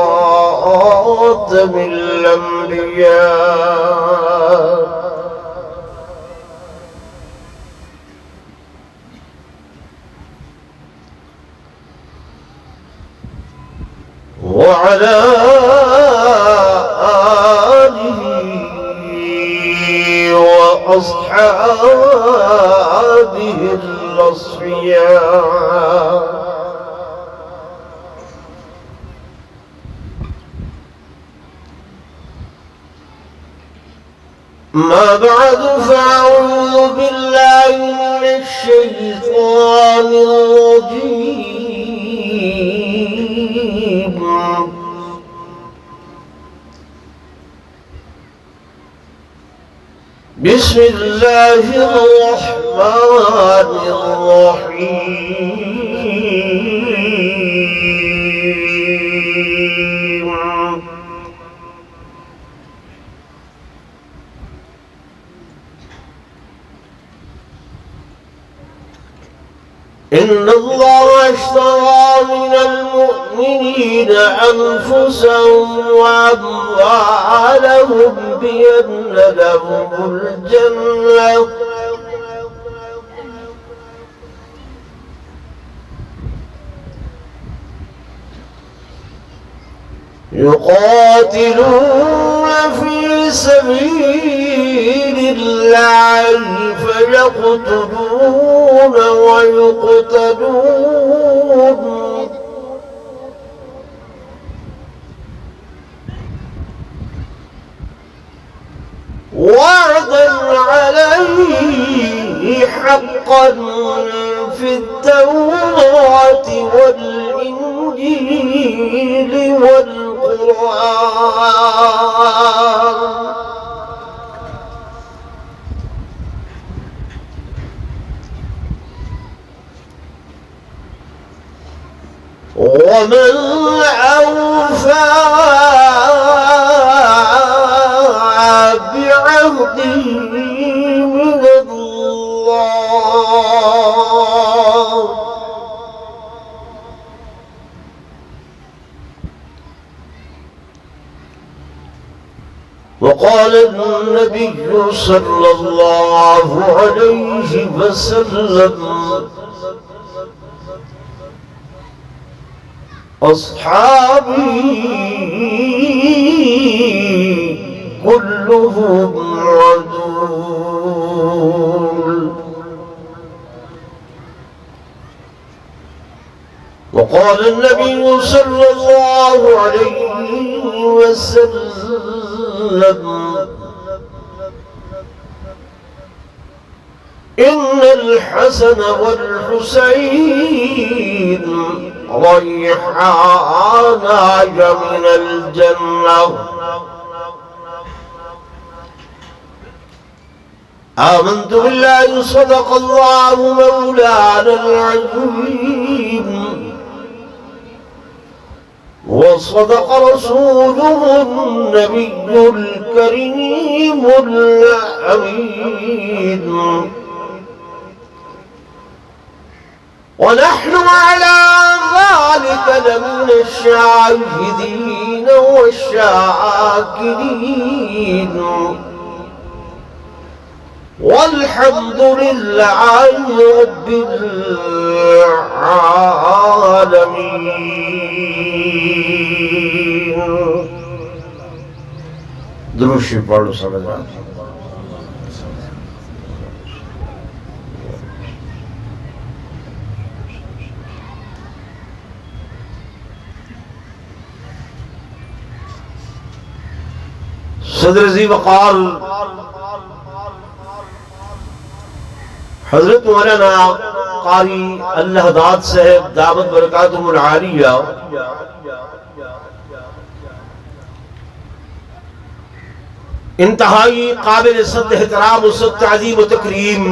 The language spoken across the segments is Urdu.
وخاتم الأنبياء وعلى آله وأصحابه الأصفياء. ما بعد، فأعوذ بالله من الشيطان الرجيم. بسم الله الرحمن الرحيم. إن الله اشترى من المؤمنين أنفسهم وأموالهم بأن لهم الجنة يقاتلون في سبيل الله فيقتلون ويقتلون، وعدا عليه حقا في التوراة والإنجيل والقرآن. ومن أوفى بعهده من الله. وقال النبي صلى الله عليه وسلم: أصحابي كلهم عدول. وقال النبي صلى الله عليه وسلم: إن الحسن والحسين ريحانا من الجنة. آمنت بالله صدق الله مولانا العظيم، وصدق رسوله النبي الكريم الأمين. ونحن على ذلك لمن الشاهدين والشاكرين، والحمد لله رب العالمين. درود شریف پڑھو صلوات. صدر ذی وقار حضرت مولانا قاری اللہ داد صاحب دعوت برکاتہم العالیہ انتہائی قابل صد احترام و صد تعظیم و تکریم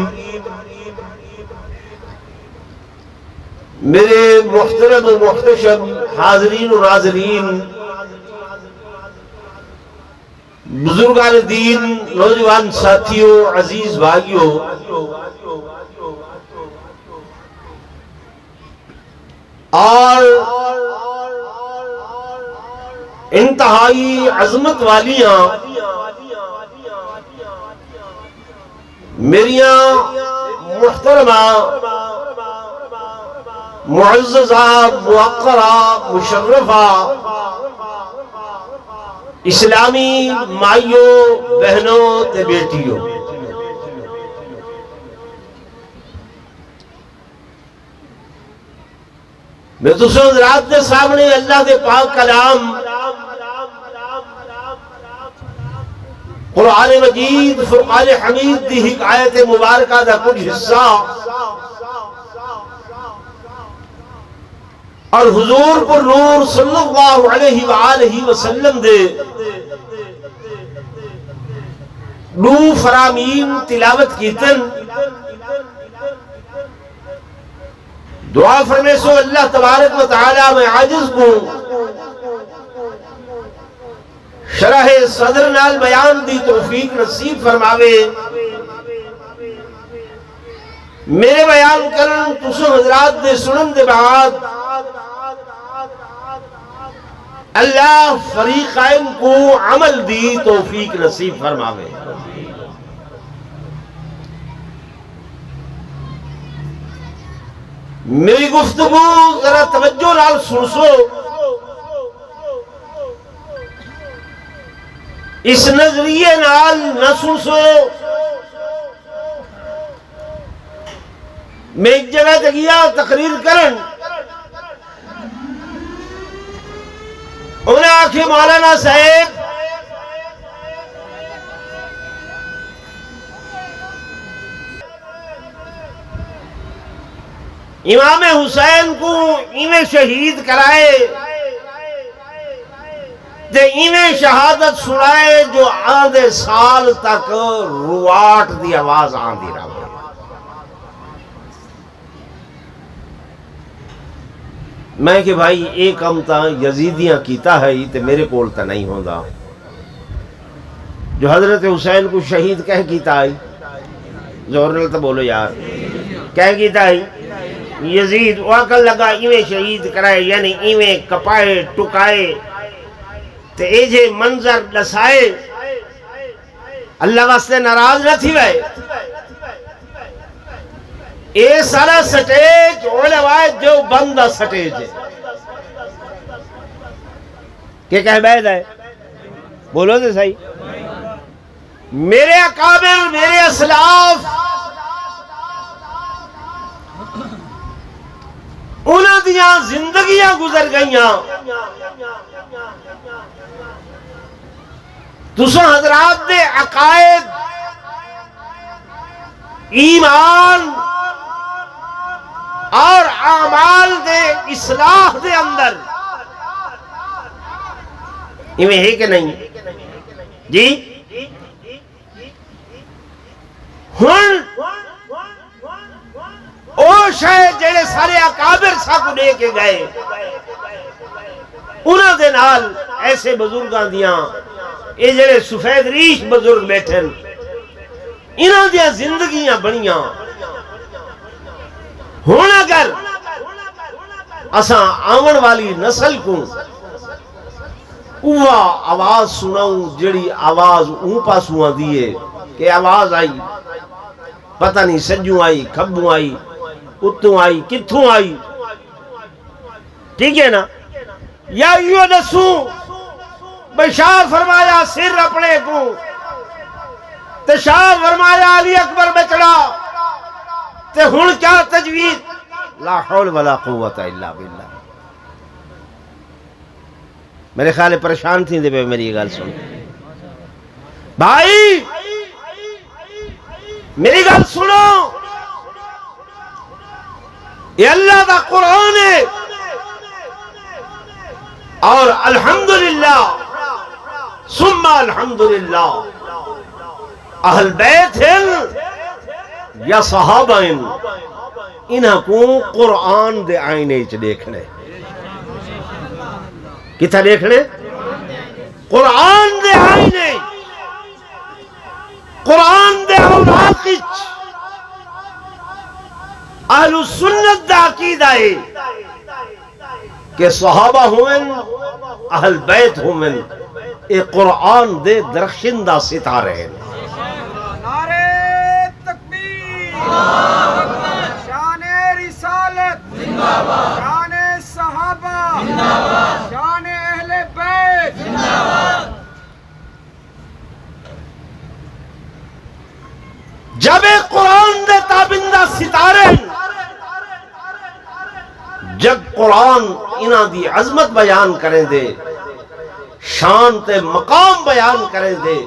میرے محترم و محتشم حاضرین و ناظرین، بزرگان دین، نوجوان ساتھیوں، عزیز بھائیوں، اور انتہائی عظمت والیاں میریاں محترمہ معززہ موقرہ مشرفہ اسلامی مائیوں بہنوں تے بیٹیوں، میں تسوں حضرات دے سامنے اللہ دے پاک کلام قرآن مجید فرقان حمید دی حکایت مبارکہ دا کچھ حصہ اور حضور پر نور صلی اللہ علیہ وآلہ وسلم دے دو فرامین تلاوت کیتن، دعا فرمے سو اللہ تبارک و تعالی میں عاجز کو شرح صدر نال بیان دی توفیق نصیب فرماوے، میرے بیان کرن تسو حضرات دے سنن دے بعد اللہ فریقین کو عمل دی توفیق نصیب فرماوے۔ میری گفتگو ذرا توجہ نال سن سو، اس نظریے نال نہ سن سو۔ میں ایک جگہ تے گیا تقریر کرن، انہیں آکھے مولانا صاحب امام حسین کو انہیں شہید کرائے تے انہیں شہادت سنائے جو آدھے سال تک رواٹ دی آواز آندھی رہا۔ میں کہ بھائی ایک کم تا یزیدیاں کیتا ہے تے میرے کول تا نہیں ہوندا، جو حضرت حسین کو شہید کہہ کیتا ہے، زور نال تا بولو یار، کہہ کیتا ہے یزید واقع لگا ایویں شہید کرائے، یعنی ایویں کپائے ٹکائے تے اے جے منظر لسائے، اللہ واسطے ناراض نہ تھی وے۔ اے سارا سٹیج علماء جو بندہ سٹیج ہے کہ کہہ بیعد ہے، بولو دے صحیح۔ میرے اکابر میرے اسلاف انہاں دیاں زندگیاں گزر گئیاں، تساں حضرات دے عقائد ایمان اور اعمال دے اصلاح دے اندر ایویں ہے کہ نہیں جی؟ ہن او شاید جڑے سارے اکابر ساکو لے کے گئے، انہاں دے نال ایسے بزرگاں دیاں اے جڑے سفید ریش بزرگ بیٹھن، انہاں دیاں زندگیاں بنیاں۔ ہن اگر اساں آون والی نسل کو اوہ آواز سناؤں جڑی آواز اون پاسوں دیئے کہ آواز آئی پتہ نہیں سجوں آئی کھبوں آئی اتوں آئی کتھوں آئی، ٹھیک ہے نا؟ یا یوں دسوں بشار فرمایا سر اپنے کو تے شاہ فرمایا علی اکبر بچڑا تے ہن کیا تجوید، لا حول ولا قوت الا باللہ۔ میرے خیال پریشان تھی دے پہ میری گل سن بھائی، میری گل سنو، یہ اللہ دا قرآن ہے اور الحمدللہ ثم الحمدللہ اہل بیت ہیں یا صحابہ ہیں، انہاں کو قرآن دے آئینے چ دیکھنے، کتھا دیکھنے؟ قرآن دے آئینے، قرآن دے اوراق وچ اہل سنت دا عقیدہ ہے کہ صحابہ ہوئن اہل بیت ہوئن اے قرآن دے درخشندہ ستارے ہیں. نعرہ تکبیر، شان رسالت، شان صحابہ، شان اہل بیت. جب ایک قرآن دے تابندہ ستارے ہیں، جب قرآن انہاں دی عظمت بیان کریں دے، شان تے مقام بیان کریں دے.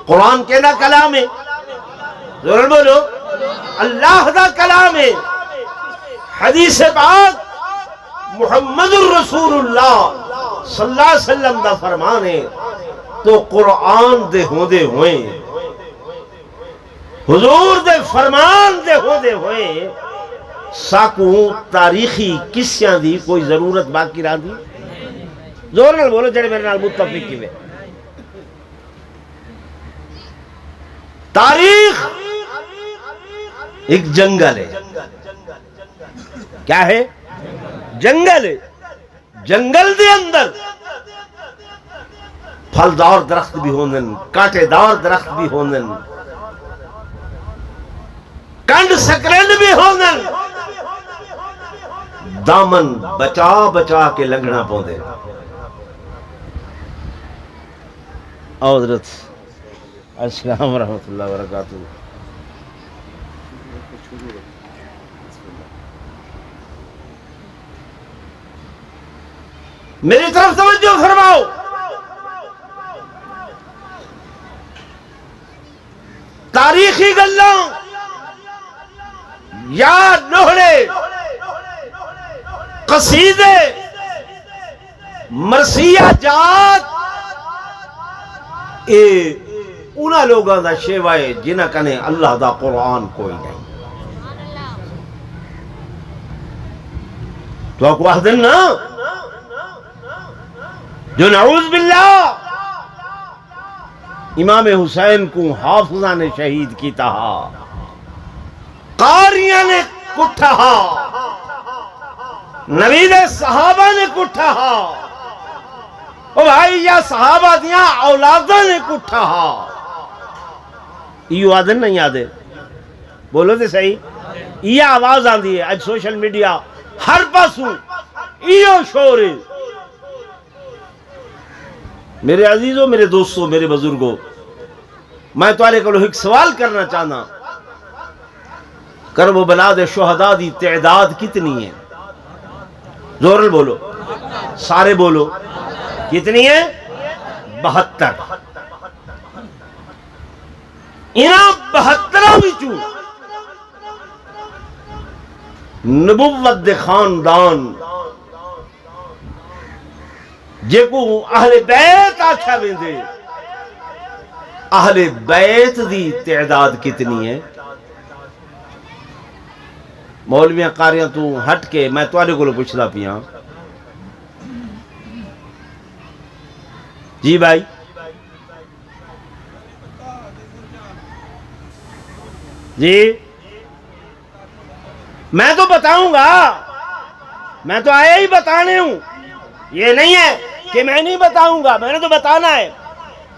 قرآن کہنا کلام ہے، ضرور بولو اللہ دا کلام ہے. حدیث پاک محمد الرسول اللہ صلی اللہ علیہ وسلم دا فرمان ہے. تو قرآن دے ہوندے ہوئے، حضور دے فرمان دے ہوندے ہوئے، ساکو تاریخی قصیاں دی کوئی ضرورت باقی رہ دی. زور نال بولو جڑے میرے نال متفق کیویں. تاریخ ایک جنگل ہے. کیا ہے؟ جنگل ہے. جنگل دے اندر پھلدار درخت بھی ہوندن، کانٹے دار درخت بھی ہوندن، کنڈ سکرند بھی ہوندن. دامن بچا بچا کے لنگھنا پوندے. حضرت السلام ورحمۃ اللہ وبرکاتہ. میری طرف توجہ فرماؤ. تاریخی گلاں یا لوہڑے، قصیدے، مرثیہ جات، اے انہاں لوگاں دا شیوائے جنہاں کنے اللہ دا قرآن کوئی نہیں. تو آپ کو آخدن نا جو نعوذ باللہ امام حسین کو حافظہ نے شہید کی تہا، قاریاں نے کٹھا، نبی دے صحابہ نے کٹھا، او بھائی یا صحابہ دیاں اولادہ نے کٹھا. ایو آدن نہیں آدے بولو دے صحیح. یہ آواز آن دی ہے آج سوشل میڈیا ہر پاسوں ایو شور ہے. میرے عزیزوں، میرے دوستوں، میرے بزرگوں، میں تمہارے کو ایک سوال کرنا چاہنا. کرب و بلا دے شہداء دی تعداد کتنی ہے؟ زورل بولو، سارے بولو. کتنی ہے؟ 72. انہاں 72 وچوں نبوت دے خاندان جے کو اہل بیت آکھیا ویندے، اہل بیت دی تعداد کتنی ہے؟ مولویاں قاریاں تو ہٹ کے میں تواڈے کولوں پوچھدا پیاں. جی بھائی جی میں تو بتاؤں گا، میں تو آیا ہی بتانے ہوں. یہ نہیں ہے کہ میں نہیں بتاؤں گا، میں نے تو بتانا ہے.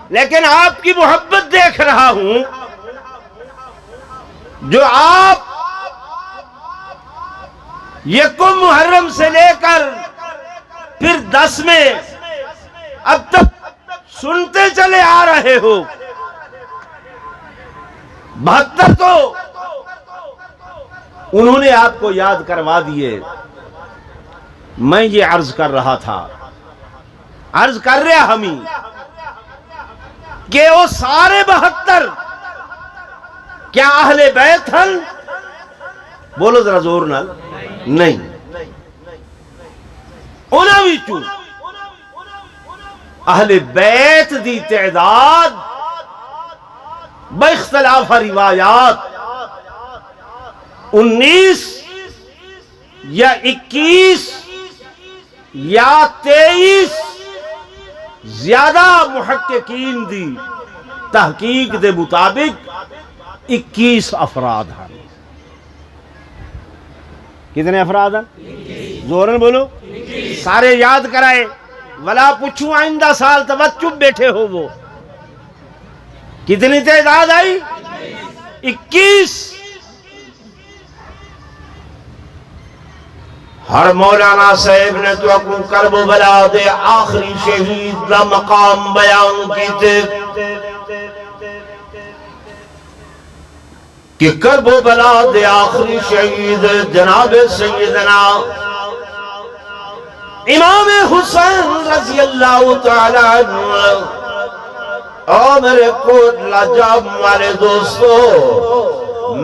لیکن آپ کی محبت دیکھ رہا ہوں، جو آپ یکم محرم سے لے کر پھر 10 میں اب تک سنتے چلے آ رہے ہو. 72 تو انہوں نے آپ کو یاد کروا دیے. میں یہ عرض کر رہا تھا، عرض کر رہا ہمیں کہ وہ سارے 72 کیا اہل بیت ہیں؟ بولو ذرا زور نال. نہیں. انہاں وچوں اہل بیت دی تعداد باختلاف روایات 19 یا 21 یا 23 زیادہ محققین دی تحقیق دے مطابق 21 افراد ہیں. کتنے افراد ہیں؟ زورن بولو سارے یاد کرائے ولا پوچھو آئندہ سال تو بس چپ بیٹھے ہو وہ کتنی تعداد آئی 21 ہر مولانا صاحب نے تو اکو کرب و بلا دے آخری شہید دا مقام بیان کیتے کہ کرب و بلا دے آخری شہید جناب سیدنا امام حسین رضی اللہ تعالیٰ عنہ اور میرے کوٹلا جام والے دوستو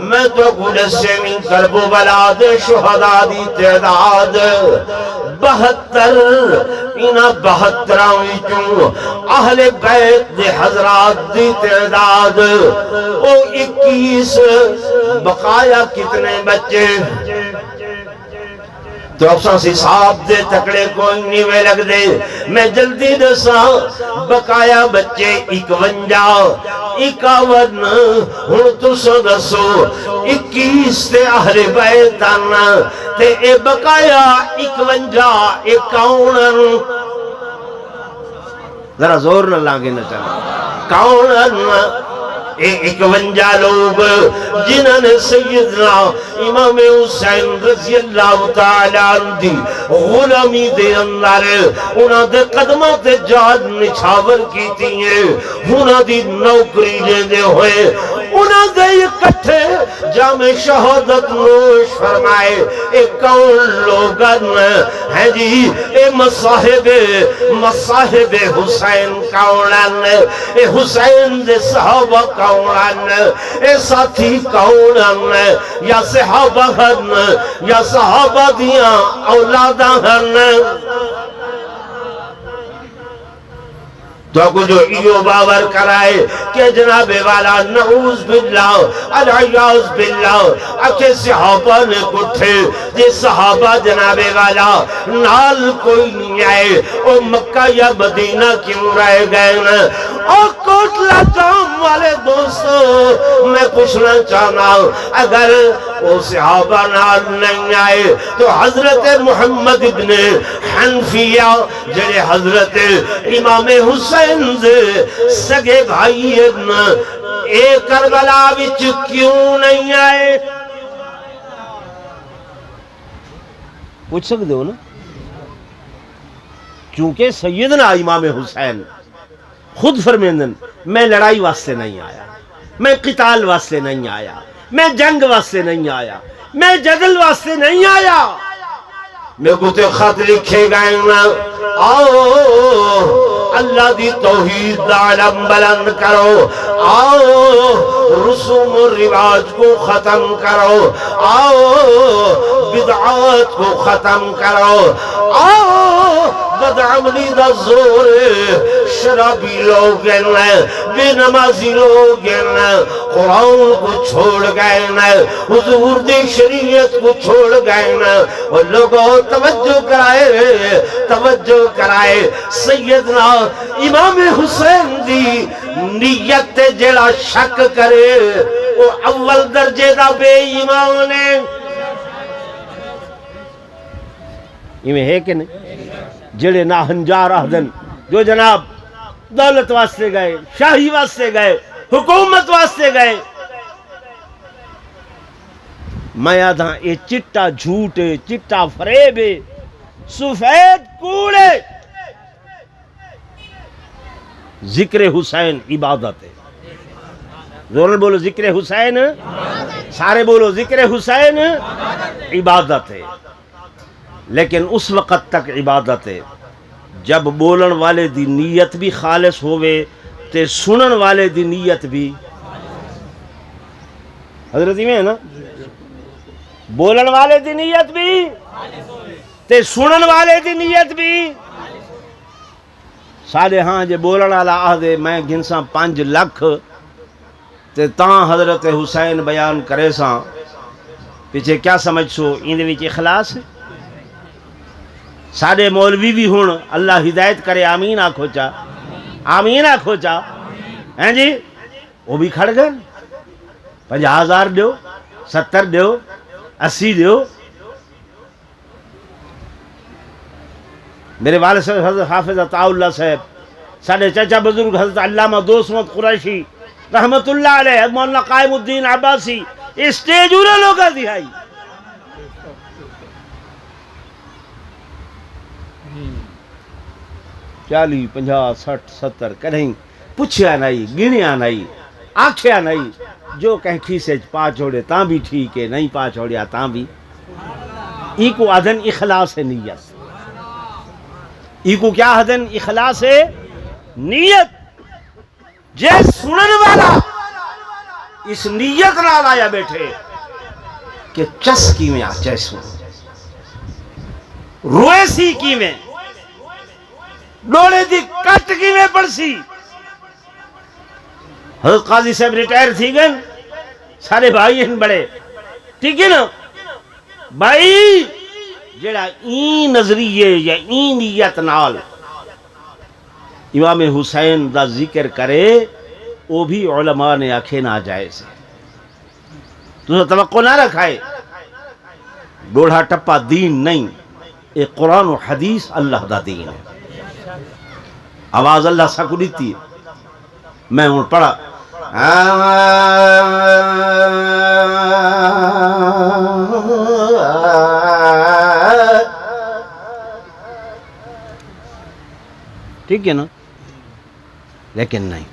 میں تو گلسے میں کرب و بلا دے شہداء دی تعداد 72 انہا 72 چوں اہل بیت دے حضرات دی تعداد او 21 بقایا کتنے بچے تو افسان سی صاحب دے تکڑے کوئی نہیں میں لگ دے میں جلدی دسا بقایا بچے 51 51 ہن تو سو دسو 21 تے اہل بیتان تے اے بقایا 51 51 ذرا زور نہ لانگے نہ چلا کون 51 لوگ جنہوں نے سیدنا امام حسین رضی اللہ تعالیٰ عنہ دی غلامی دے اندر انہاں دے قدمہ تے جاد نچھاور کی تیئے انہاں دی نوکری لے دے ہوئے انہاں دے اکٹھے جامع شہادت نوش فرمائے ایک کون لوگن ہیں جی اے مصاحب حسین کونن اے حسین دے صحابہ کونن اے ساتھی کونن یا صحابہ ہن یا صحابہ دیاں اولادہ ہن تو کو جو ایو باور کرائے کہ جناب والا نعوذ باللہ العیاذ باللہ اکھے صحابہ نے کٹھے جے صحابہ جناب والا نال کوئی نہیں آئے او مکہ یا مدینہ کیوں رہ گئے نا او کوٹلا جام والے دوستو میں پوچھنا چاہنا اگر او صحابہ نال نہیں آئے تو حضرت محمد ابن حنفیہ جنہیں حضرت امام حسین سگے بھائی اے کربلا وچ کیوں نہیں آئے پوچھ سکتے ہو نا چونکہ سیدنا امام حسین خود فرمیندن میں لڑائی واسطے نہیں آیا میں قتال واسطے نہیں آیا میں جنگ واسطے نہیں آیا میں جدل واسطے نہیں آیا میں کو خط لکھے گئے نا آؤ اللہ دی توحید دا علم بلند کرو آؤ رسوم و رواج کو ختم کرو آؤ بدعات کو ختم کرو آؤ بدعملی دا زور شرابی لوگ ہیں بے نمازی لوگ ہیں قرآن کو چھوڑ گئے ہیں حضور دی شریعت کو چھوڑ گئے ہیں اور لوگوں توجہ کرائے سیدنا امام حسین دی نیت جیڑا شک کرے وہ اول درجے دا بے ایمان ہے یہ ہے کہ نہیں جڑے ناہنجار آدھن جو جناب دولت واسطے گئے شاہی واسطے گئے حکومت واسطے گئے میں آدھا یہ چٹا جھوٹے چٹا فریبے سفید کوڑے ذکر حسین عبادت ہے زور بولو ذکر حسین سارے بولو ذکر حسین عبادت ہے لیکن اس وقت تک عبادت ہے جب بولن والے دی نیت بھی خالص ہوئے تے سنن والے دی نیت بھی حضرت میں ہے نا بولن والے دی نیت بھی تے سنن والے دی نیت بھی سارے ہاں جے بولن والا آدھے میں گنساں 5 لکھ تے تاں حضرت حسین بیان کرے ساں پیچھے کیا سمجھ سو اندے وچ اخلاص ہے سارے مولوی بھی ہون اللہ ہدایت کرے آمین آکھو چا آمین آکھو چا ہیں جی وہ بھی کھڑ گئے 50,000 دیو 70 دیو 80 دیو میرے والد صاحب حضرت حافظ عطا اللہ صاحب، سارے چچا بزرگ حضرت علامہ دوست محمد قریشی رحمت اللہ علیہ، مولانا قائم الدین عباسی، اسٹیج انہیں لوگا دہائی 40 50 60 70 کہیں پوچھیا نہیں، گنیا نہیں، آکھیا نہیں، جو کہیں کھیسے پا چھوڑے تاں بھی ٹھیک ہے، نہیں پا چھوڑیا تاں بھی ای کو آدھن اخلاص نیت، ای کو کیا آدھن اخلاص نیت، جے سنن والا اس نیت نال آیا بیٹھے کہ چس کی میں آچے سن روئے سی کی میں ڈوڑے دی کٹ کی میں پڑسی، حضرت قاضی صاحب ریٹائر تھی گئے، سارے بھائی ہیں بڑے، ٹھیک ہے نا بھائی، جڑا این نظریے یا این نیت نال امام حسین دا ذکر کرے وہ بھی علماء نے آکھے ناجائز ہے، تو توقع نہ رکھائے، ڈوڑھا ٹپا دین نہیں، ایک قرآن و حدیث اللہ دا دین ہے، آواز اللہ سکو دیتی ہے، میں ہوں پڑھا ٹھیک ہے نا، لیکن نہیں۔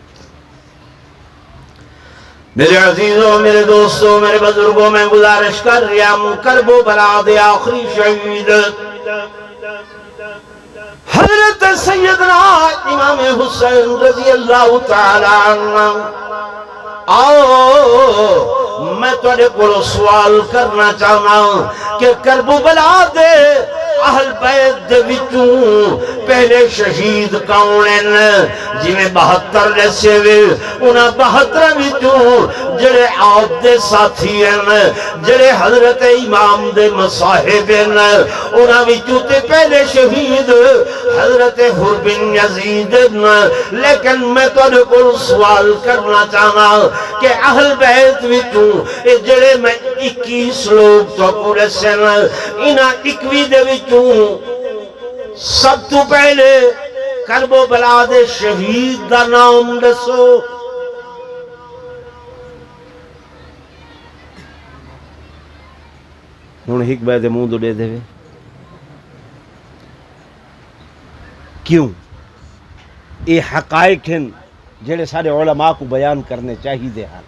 میرے عزیزوں، میرے دوستوں، میرے بزرگوں، میں گزارش کر رہا ہوں، کرب و بلا دے آخری شہید حضرت سیدنا امام حسین رضی اللہ تعالیٰ عنہ، آؤ میں تھوڑے کو سوال کرنا چاہنا کہ کرب و بلا دے اہل بیت دے وچوں پہلے شہید کونن جنہیں 72 جیسے ہوئے، انہاں 72 وچوں جڑے آپ دے ساتھی ہیں، جڑے حضرت امام دے مصاحب ہیں، انہاں وچوں تے پہلے شہید حضرت حر بن یزید، لیکن میں تھوڑے کو سوال کرنا چاہنا کہ اہل بیت وچوں جڑے میں 21 لوگ تو پورے سن، انہاں 21 دے وچوں سب تو پہلے کرب و بلا دے شہید دا نام دسو۔ ہن ایک بے دے منہ دے دے کیوں؟ یہ حقائق ہیں جڑے سارے علماء کو بیان کرنے چاہیے دے ہیں۔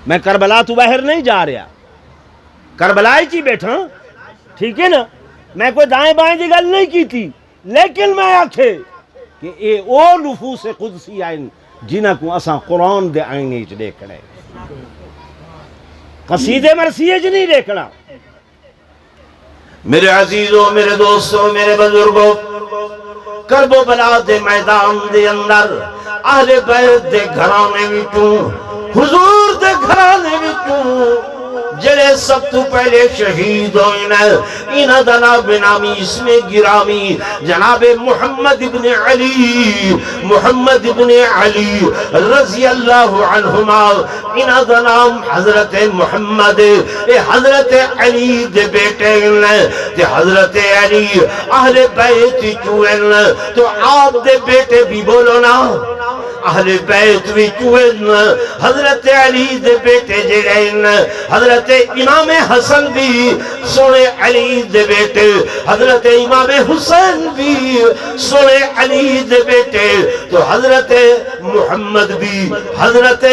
میں کربلا تو باہر نہیں جا رہا، کربلا ہی چی بیٹھا، ٹھیک ہے نا، میں کوئی دائیں بائیں دی گل نہیں کی تھی، لیکن میں آکھے کہ اے او نفوس قدسی آئین جنہ کو اساں قرآن دے آئینے چ دیکھنا ہے، قصیدے مرثیے چ نہیں دیکھنا۔ میرے عزیزوں، میرے دوستوں، میرے بزرگوں، کرب و بلا دے میدان دے اندر اہل بیت دے گھرانے وچوں، حضور دے گھرانے وچوں جڑے سب تو پہلے شہید ہوئے، انہاں دا نام نامی اسم گرامی جناب محمد ابن علی، محمد ابن علی رضی اللہ عنہما، انہاں دا نام حضرت محمد، اے حضرت علی دے بیٹے تے حضرت علی اہل بیت چوئن، تو آپ دے بیٹے بھی بولو نا، اہل بیت بھی چوئن، حضرت علی دے بیٹے جڑین، حضرت امام حسن بھی سونے علی دے بیٹے، حضرت امام حسین بھی سونے علی دے بیٹے، تو حضرت محمد بھی حضرت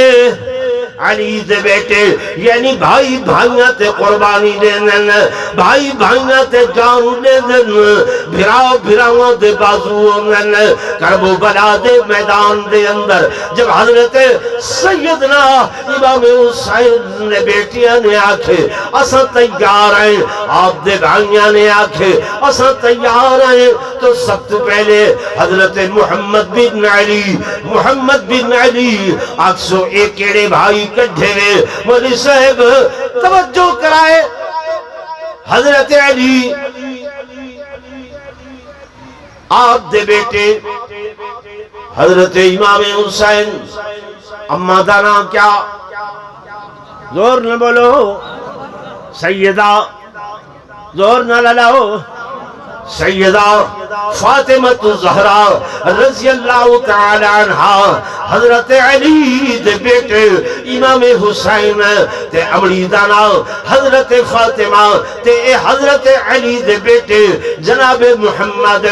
علی دے بیٹے، یعنی بھائی بھائیاں تے قربانی دینن، بھائی بھائیاں تے جان دینن، بھراؤ بھراؤں دے بازو دینن۔ کرب و بلا دے میدان دے اندر جب حضرت سیدنا امام حسین نے بیٹیاں نے آکھے اساں تیار ہیں، آپ دے بھائیاں نے آکھے اساں تیار ہیں، تو سب تو پہلے حضرت محمد بن علی، محمد بن علی آکسو ایک کیڑے بھائی کڈھے وے، مولی صاحب توجہ کرائے، حضرت علی آپ دے بیٹے حضرت امام حسین، اماں دا نام کیا؟ زور نہ بولو، سیدہ، زور نہ للاؤ، سیدہ فاطمہ الزہرا رضی اللہ تعالی عنہ حضرت علی دے بیٹے امام حسین تے امڑی دانا حضرت فاطمہ تے حضرت علی دے بیٹے جناب محمد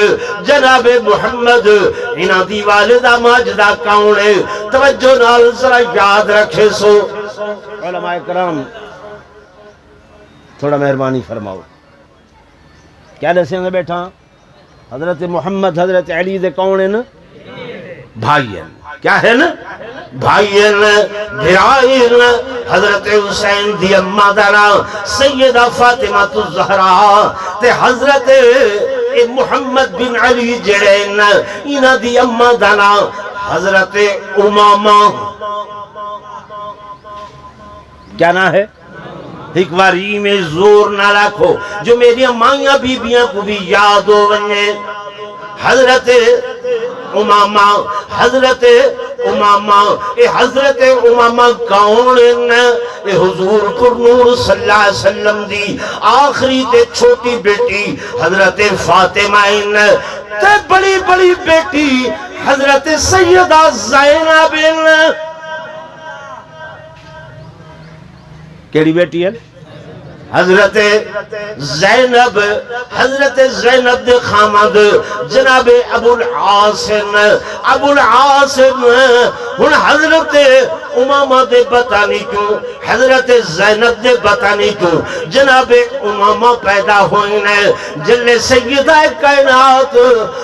انہاں دی والدہ ماجدہ کون ہے؟ توجہ نال ذرا یاد رکھے سو علماء کرام تھوڑا مہربانی فرماؤ کیا دسیں گے بیٹھا حضرت محمد حضرت علی دے کون ہیں؟ بھائی ہیں کیا ہے نا بھائی بھائی حضرت حسین دی اماں دا نام سیدہ فاطمہ الزہرا تے حضرت محمد بن علی جڑے انہاں دی اماں دا نام حضرت امامہ کیا نام ہے؟ ایک باری میں زور نہ رکھو جو میری مائیاں بیبیاں کو بھی یاد ہو بنے حضرت امامہ حضرت امامہ کون اے حضور پر نور صلی اللہ علیہ وسلم دی آخری تے چھوٹی بیٹی حضرت فاطمہ تے بڑی بڑی بیٹی حضرت سیدہ زینب کیڑی بیٹی ہے؟ حضرت زینب دے خامد جناب ابو العاص ہن حضرت امامہ دے بتانی کیوں حضرت زینب دے بتانی کیوں جناب امامہ پیدا ہوئی نے جلے سیدہ کائنات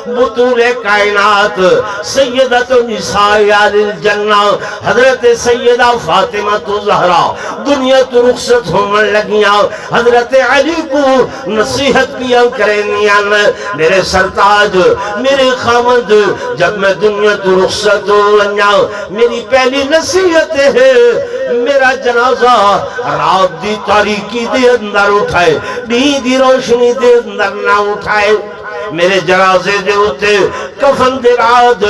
بطول کائنات سیدہ نساء اہل الجنہ حضرت سیدہ فاطمہ الزہرا دنیا تو رخصت ہونے لگیاں حضرت علی کو نصیحت کیا کرنیاں میرے سرتاج میرے خامد جب میں دنیا تو رخصت ہونا میری پہلی نصیحت ہے میرا جنازہ رات دی تاریکی دے اندر اٹھائے دین دی روشنی دے اندر نہ اٹھائے میرے جنازے دے ہوتے کفن دے رات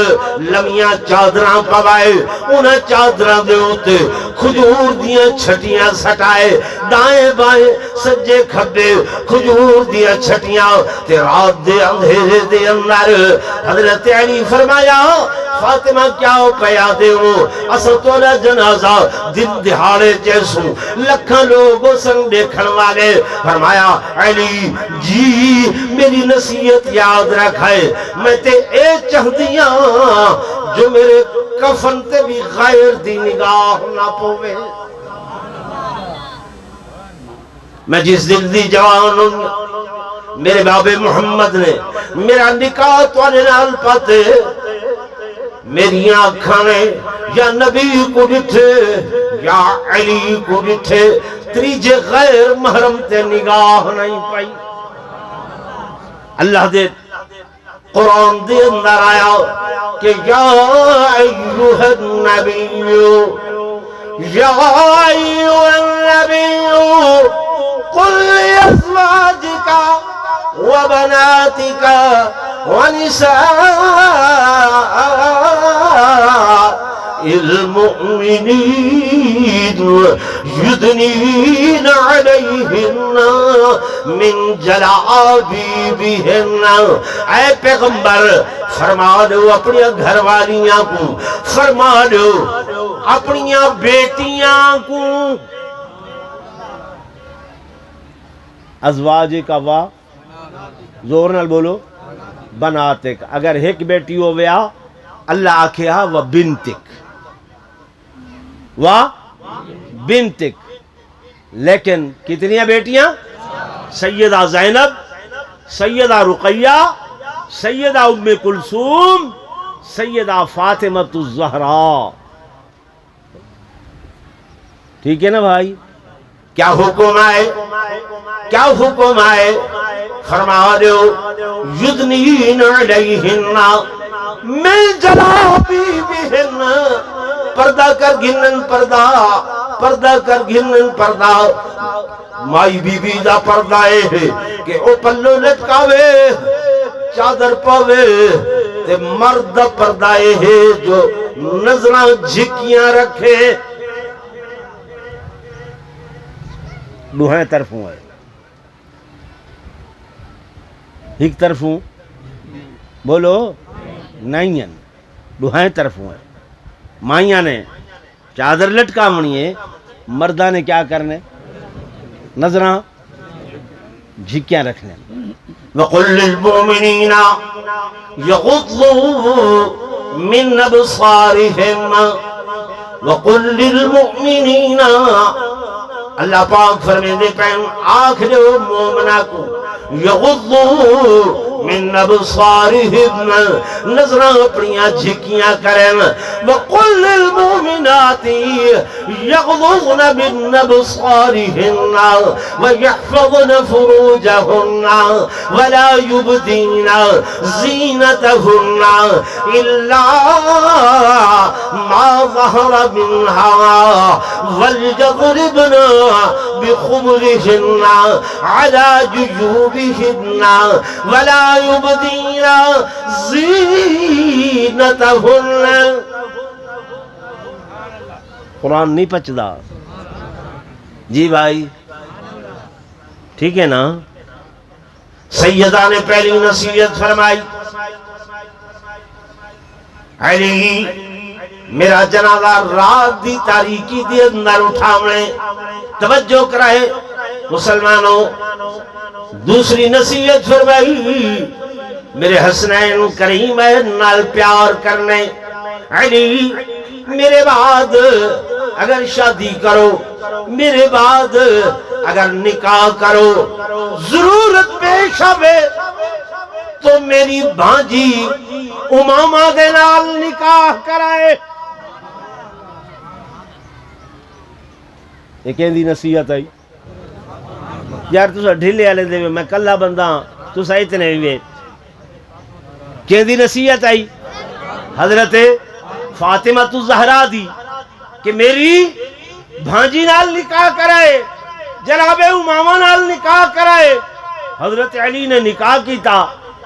لمیاں چادراں پوائے انہیں چادراں دے ہوتے کھجور دیاں چھٹیاں سٹائے دائیں بائیں سجے کھبے کھجور دیاں چھٹیاں تے رات دے اندھیرے دے اندر حضرت علی فرمایا فاطمہ کیا ہو پیا دے ہو اسا تولا جنازہ دن دہاڑے جیسوں لکھاں لوگوں سنگ دیکھن والے فرمایا علی جی میری نصیحت یاد رکھائے میں تے اے چاہدیاں جو میرے کفن تے بھی غیر دی نگاہ نہ پوے میں جس دل دی جوان ہوں میرے باب محمد نے میرا نکاح تو نال پاتے میری آنکھانے یا نبی کو ڈٹھے یا علی کو ڈٹھے تریجے غیر محرم تے نگاہ نہیں پائی اللہ دے قرآن دے اندر آیا کہ یا ایوہ النبی قل لأزواجك وبناتك ونساء المؤمنين يدنين عليهن من جلابيبهن اے پیغمبر فرما دو اپنی گھر والیاں کو فرما دو اپنی بیٹیاں کو ازواج کا وا زور نال بولو بناتک اگر ایک بیٹی ہو گیا اللہ آکھیا و بنتک لیکن کتنی بیٹیاں سیدہ زینب سیدہ رقیہ سیدہ ام کلثوم سیدہ فاطمہ الزہرا ٹھیک ہے نا بھائی کیا حکم آئے فرما دو یدنین علیہن من جلابیبہن پردہ کر گھنن پردہ کر گھنن پردہ مائی بی بی دا پردہ ہے کہ او پلو لٹکاوے چادر پاوے تے مرد پردہ ہے جو نظرہ جھکیاں رکھے دوہائیں طرفوں ہے ایک طرفوں بولو نہیں ہیں دوہائیں طرفوں ہیں مائیاں نے چادر لٹکا منی ہے مردہ نے کیا کرنے نظراں جھکیاں رکھنے وَقُلْ لِلْمُؤْمِنِينَ يَغُضُّوا مِنْ أَبْصَارِهِمْ وَقُلْ لِلْمُؤْمِنِينَ اللہ پاک فرمیندے پہن آنکھ دو مومنہ کو یغضوا من ابصارہم نظراں اپنیاں جھکیاں کریں وقل للمؤمنات یغضضن من ابصارہن ویحفظن فروجہن ولا یبدین زینتہن الا ما ظہر منها وليضربن بخمرهن على جيوبهن ولا يبدين زينتهن قرآن نہیں پچدا جی بھائی ٹھیک ہے نا سیدہ نے پہلی نصیحت فرمائی علی میرا جنازہ رات دی تاریکی دی اندر اٹھاونے توجہ کرائے مسلمانوں دوسری نصیحت فرمائی میرے حسنین کریم نال پیار کرنے علی میرے بعد اگر شادی کرو میرے بعد اگر نکاح کرو ضرورت پیش آوے تو میری بھانجی امامہ دے نال نکاح کرائے یہ کہیں دی نصیحت آئی یار تسا ڈھلے والے دے میں کلا بندہ تسا اتنے ہوئے کہیں دی نصیحت آئی حضرت فاطمہ الزہرا دی کہ میری بھانجی نال نکاح کرائے جناب امامہ نال نکاح کرائے حضرت علی نے نکاح کیتا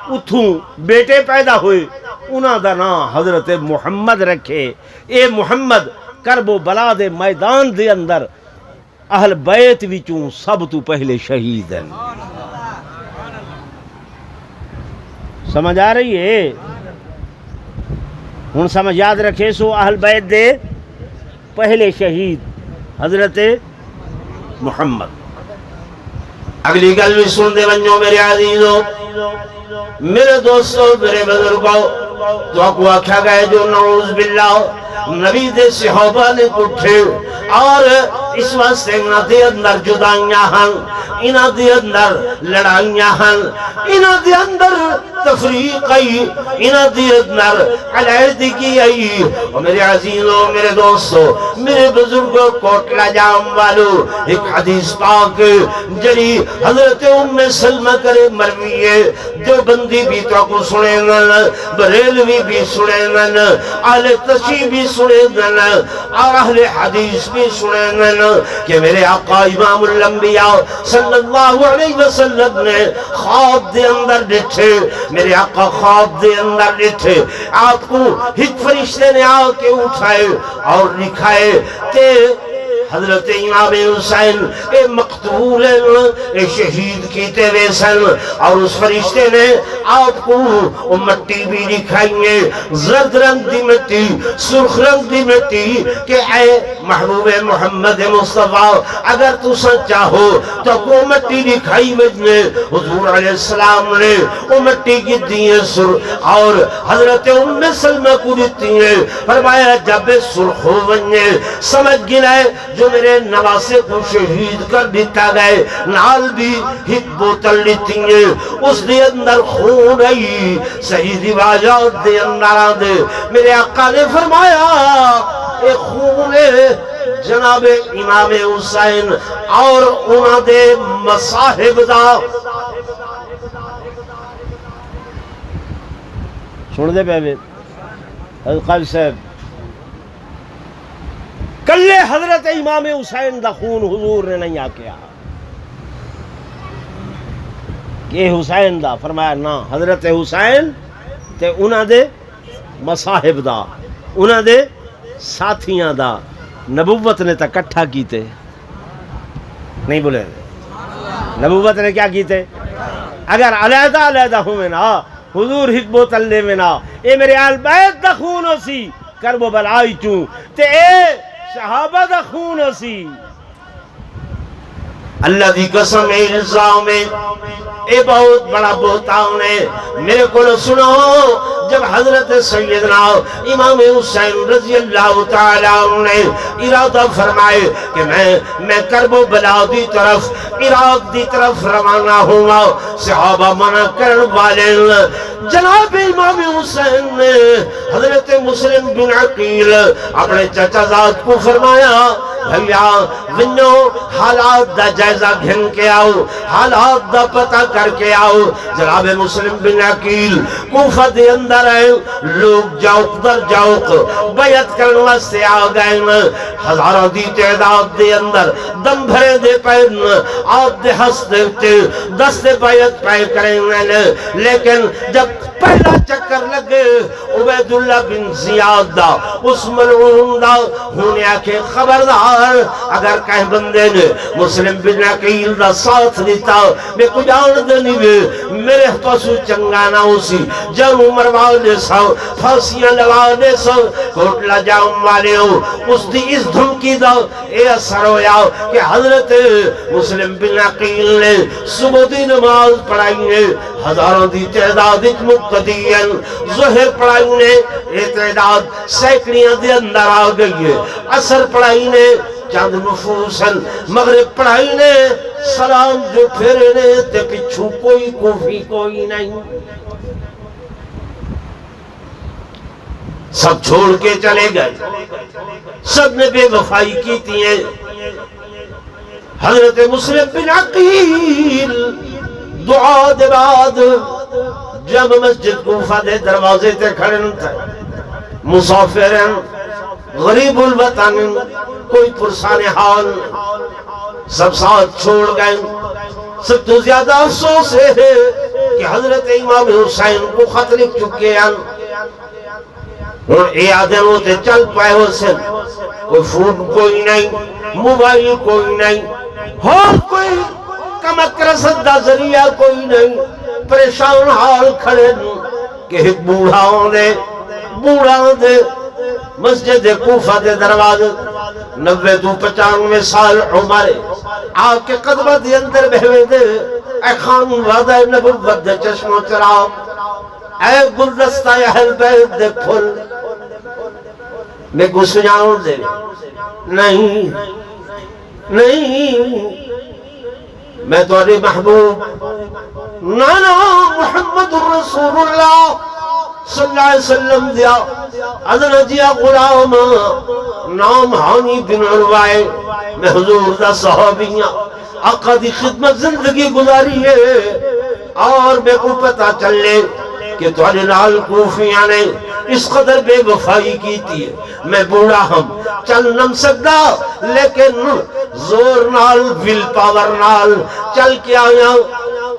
اتھوں بیٹے پیدا ہوئے انہاں دا نام حضرت محمد رکھے اے محمد کرب و بلا دے میدان دے اندر اہل بیت وچوں سب تو پہلے شہید ہیں سمجھ آ رہی ہے ہن سمجھ یاد رکھے سو اہل بیت دے پہلے شہید حضرت محمد اگلی گل بھی سن دے ونجو میرے عزیزو میرے دوستو میرے بزرگو تو اکو آکھا گئے جو نعوذ باللہ نبی دے صحابہ نے اٹھے اور اس واسطے انہاں دے اندر جدائیاں ہن انہاں دے اندر لڑائیاں ہن انہاں دے اندر تفریق آئی انہاں دے اندر علیحدگی آئی اور میرے عزیزوں میرے دوستوں میرے بزرگوں کوٹلا جام والو ایک حدیث پاک جڑی حضرت ام سلمہ کرے مروی ہے جو بندی بھی تو کو سنے گن بریلوی بھی سنے گن اہل تشیع بھی سنے گن اور اہل حدیث بھی سنے گن کہ میرے آقا امام الانبیاء صلی اللہ علیہ وسلم نے خواب دے اندر ڈٹھے میرے آقا خواب دے اندر ڈٹھے آپ کو ہت فرشتے نے آ کے اٹھائے اور لکھائے کہ حضرت امام حسین اے مقتول اے شہید کیتے ویسن اور اس فرشتے نے آپ کو مٹی بھی دکھائیے زرد رنگ دی مٹی سرخ رنگ دی مٹی کہ اے محبوب محمد مصطفیٰ اگر تو سچا ہو تو وہ مٹی دکھائی وجنے حضور علیہ السلام نے وہ مٹی کی دیئے سر اور حضرت ام سلمہ کو دیتی ہیں فرمایا جب سرخ ہو وجنے سمجھ گنائے جو میرے نواسے کو شہید کر دیتا گئے نال بھی ہت بوتل لیتی ہیں اس دے اندر خون آئی صحیح روایات دے اندر دے میرے آقا نے فرمایا اے خون جناب امام حسین اور انہاں دے مصاحب دا سن دے پہلے حضرت قائد صاحب کلے حضرت امام حسین دا خون حضور نے نہیں آکیا کہ حسین دا فرمایا نا حضرت حسین تے انہاں دے مصاحب دا انہاں دے ساتھیاں دا نبوت نے تا کٹھا کیتے نہیں بولے نبوت نے کیا کیتے اگر علیحدہ علیحدہ ہوئے نا حضور ہک بوتل لے میں نا اے میرے آل بیت دا خون ہو سی کرب و بلائی چوں تے اے صحابہ دا خون ہو سی اللہ دی قسم الزام میں اے بہت بڑا بہتان ہے میرے کو سنو جب حضرت سیدنا امام حسین رضی اللہ تعالیٰ نے ارادہ فرمائے کہ میں کرب و بلا دی طرف عراق دی طرف روانہ ہوا صحابہ منع کرن والے جناب امام حسین نے حضرت مسلم بن عقیل اپنے چچا زاد کو فرمایا بھیا ونو حالات دا جائزہ گھن کے آؤ حالات دا پتہ کر کے آؤ جناب مسلم بن عقیل کوفہ دے اندر آئے لوگ جاؤک در جاؤک بیعت کرنے واسطے آ گئے ہزارہ دی تعداد دے اندر دم بھرے دے پہن آپ دے ہس دے دس دے بیعت پہ کریں لیکن جب پہلا چکر لگے عبیداللہ بن زیاد دا اس ملعون دا ہونے آکے خبردار اگر کہیں بندے نے مسلم بن عقیل دا ساتھ دیتا میں کو جان دنی میرے پاسو چنگانا اسی جنو مروانے سو پھانسیاں لگانے سو کوٹلا جاؤں والے ہو اس دی اس دھمکی دا اے اثر ہویا کہ حضرت مسلم بن عقیل نے صبح دی نماز پڑھائی نے ہزاروں دی تعداد ایک مقتدین ظہر پڑھائی نے یہ تعداد سینکڑیاں دے اندر آ گئی ہے عصر پڑھائی نے چاند نفوسن مغرب پڑھائی نے سلام جو پھرے نے تے پچھو کوئی کوفی کوئی نہیں سب چھوڑ کے چلے گئے سب نے بے وفائی کی تھی حضرت مسلم بن عقیل دعا دے بعد جب مسجد کوفہ دے دروازے تے کھڑن تھے مسافرن غریب الوطن کوئی پرسان حال سب ساتھ چھوڑ گئے سب تو زیادہ افسوس ہے کہ حضرت امام حسین کو خط لکھ چکے ہیں اے آدم ہوتے چل پائے ہو سن کوئی فون کوئی نہیں موبائل کوئی نہیں اور کوئی کمک رسد دا ذریعہ کوئی نہیں پریشان حال کھڑے کہ ایک بوڑھاؤں دے مسجد کوفہ دے دروازے 90-95 سال عمر آپ کے قدمہ دے اندر بہوے دے اے خان وعدہ نبوت دے چشم و چراغ اے گلدستہ اہل بیت دے پھل میں کو سناؤں دے نہیں میں تمہاری محبوب نانا محمد رسول اللہ صلی اللہ علیہ وسلم دیا حضرت جیا غلام نام حانی بن عروائے میں حضور دا صحابیاں آقا دی خدمت زندگی گزاری ہے اور میں کو پتا چلے کہ تمہارے نال کوفیاں نے اس قدر بے وفائی کی تھی میں بوڑھا ہم چل نم سکتا لیکن زور نال ویل پاور نال چل کے آیا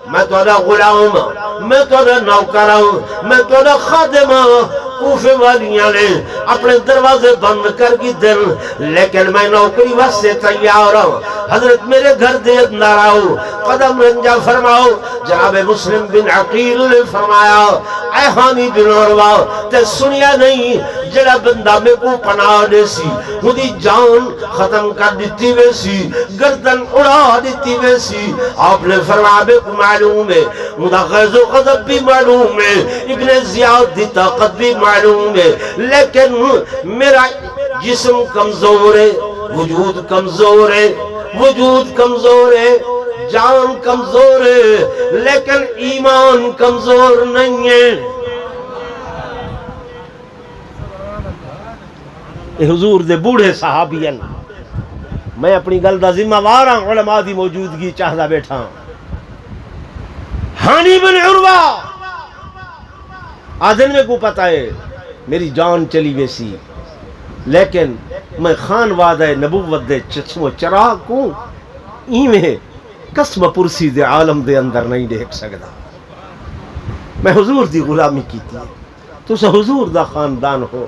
میں تمہارا غلام میں تمہارا نوکر ہوں میں تمہارا خادم ہوں کوفے والیاں نے اپنے دروازے بند کر کی دن لیکن میں نوکری واسطے تیار ہوں حضرت میرے گھر دے اندر آؤ قدم رنجا فرماؤ جناب مسلم بن عقیل نے فرمایا اے حانی بن عروہ تے سنیا نہیں جڑا بندہ میں کو پناہ دے سی مجھے جان ختم کر دیتی وے سی گردن اڑا دیتی وے سی آپ نے فرمایا بے کو معلوم ہے مجھے غیظ و غضب بھی معلوم ہے ابن زیاد دی طاقت بھی معلوم ہے لیکن میرا جسم کمزور ہے وجود کمزور ہے جان کمزور ہے لیکن ایمان کمزور نہیں ہے حضور دے بوڑھے صحابیاں میں اپنی گل دا ذمہ وار ہوں علماء دی موجودگی چاہدا بیٹھا ہوں حانی بن عروہ آدھن میں کو پتا ہے میری جان چلی ویسی لیکن میں خان وعدہ نبوت دے چشم و چراغ کو ایویں قسم پرسی دے عالم دے اندر نہیں دیکھ سکتا میں حضور دی غلامی کی تھی تو سے حضور دا خاندان ہو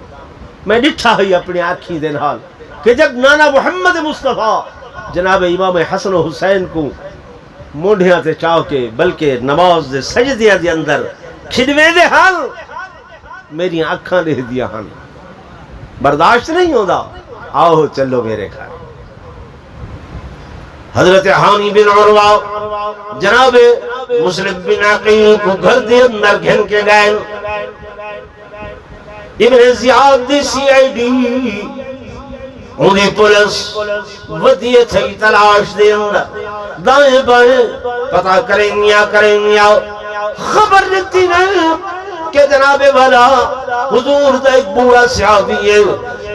میں ڈٹھا ہوئی اپنی آنکھی دے نال کہ جب نانا محمد مصطفیٰ جناب امام حسن و حسین کو موڈیاں تے چاہ کے بلکہ نماز دے سجدیاں دے اندر کھڑویں دے حال میری اکھاں دے دیا ہن برداشت نہیں ہوتا آؤ چلو میرے گھر حضرت حانی بن عروہ جناب مسلم بن عقیل کو گھر دے اندر گھن کے گئے ابن زیاد دی سی آئی ڈی انہیں پولیس ودیے تھی تلاش دے اندر دائیں بائیں پتہ کریں یا خبر دیتی نہیں کہ جناب والا حضور دا ایک بوڑا صحابی ہے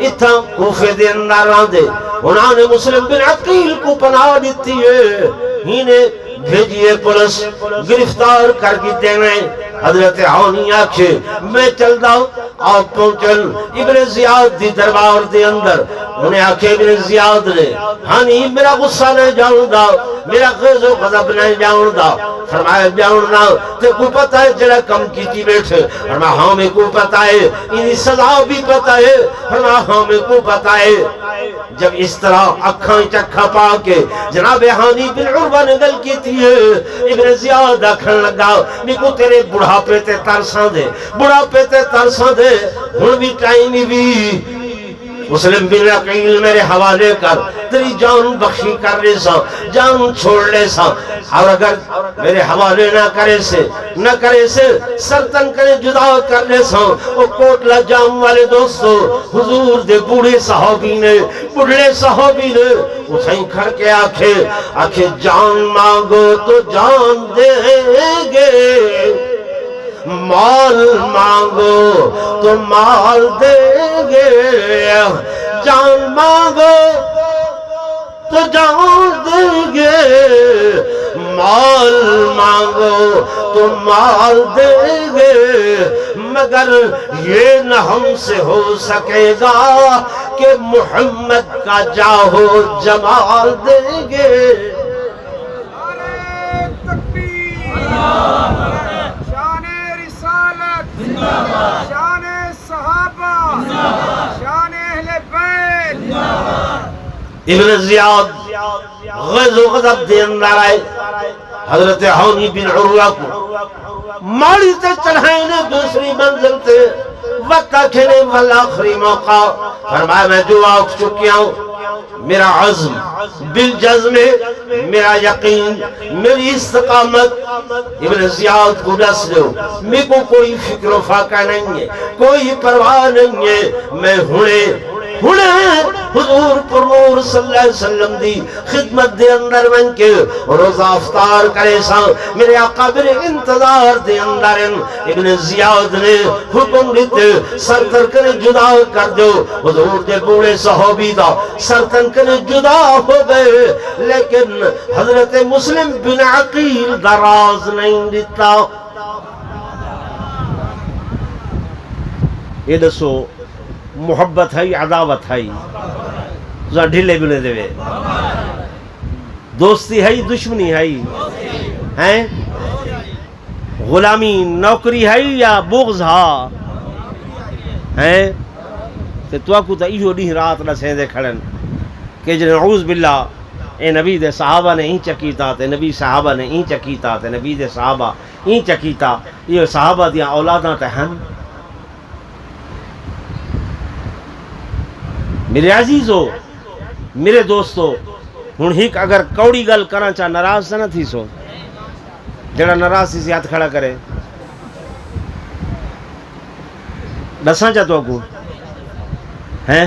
اتھا کوفے دے اندر آندے انہوں نے مسلم بن عقیل کو پناہ دیتی ہے ہینے بھیجیے پولیس گرفتار کر کی دینے حضرت حانی آکھے میں چل داؤں آپ پہنچن ابن زیاد دی دربار دے اندر انہیں آکھے ابن زیاد نے حانی میرا غصہ نہیں جاؤں دا میرا غیظ و غضب نہیں جاؤں دا فرمایا جاؤں نا تے کو پتہ ہے جڑا کم کیتی بیٹھے فرمایا ہاں میں کو پتہ ہے انہی سزا بھی پتہ ہے فرمایا ہاں میں کو پتہ ہے جب اس طرح اکھاں چکھا پا کے جناب حانی بن عروہ نے گل کی تھی ابن زیاد آکھن لگا میں کو تیرے بڑھاپے تے ترساں دے بڑھاپے تے ترساں دے ہن بھی ٹائم بھی مسلم بن عقیل میرے حوالے کر تیری جان بخشی کر لے سا جان چھوڑ لے سا اور اگر میرے حوالے نہ کرے سے سرطن کرے جدا کر لے سا وہ کوٹلا جام والے دوستو حضور دے بوڑھے صحابی نے اٹھائیں کھڑ کے آکھے جان مانگو تو جان دیں گے مال مانگو تو مال دیں گے جان مانگو تو جان دیں گے مال مانگو تو مال دیں گے مگر یہ نہ ہم سے ہو سکے گا کہ محمد کا جاہو جمال دیں گے شان صحابہ شان اہل بیت ابن زیاد غیظ و غضب دے اندر آئے حضرت حانی بن عروہ کو ماڑی تے چڑھائیں دوسری منزل تے وقت کھنے والآخری موقع فرمایا میں جو آکھ چکیا ہوں میرا عزم بالجزم میرا یقین میری استقامت ابن زیاد کو ڈس دو میں کو کوئی فکر و فاقہ نہیں ہے کوئی پرواہ نہیں ہے میں ہونے حضور پر نور صلی اللہ علیہ وسلم دی خدمت دے اندر من کے روزہ افطار کرے سا میرے آقا میرے انتظار دے اندر ابن زیاد نے حکم دیتے سرتن کرے جدا کر دو حضور دے بوڑے صحابی دا سرتن کرے جدا ہو گئے لیکن حضرت مسلم بن عقیل دراز نہیں دیتا یہ دسو محبت ہے عداوت ہے ذرا ڈھیلے بھی نہیں دے دوستی ہے دشمنی ہے غلامی نوکری ہے یا بغض ہے تو آکو تا ایہو ڈی رات نہ سیندے کھڑن کہ جن نعوذ باللہ اے نبی دے صحابہ نے ہی چکیتا تے نبی صحابہ نے ہی چکیتا تے نبی دے صحابہ ہی چکیتا یہ صحابہ دیا اولاداں تے ہن میرے عزیزو میرے دوستو ہن ہیک اگر کوڑی گل کرنا چاہ ناراض نہ تھی سو جڑا ناراض سی ہاتھ کھڑا کرے دساں چاہ تو کو ہیں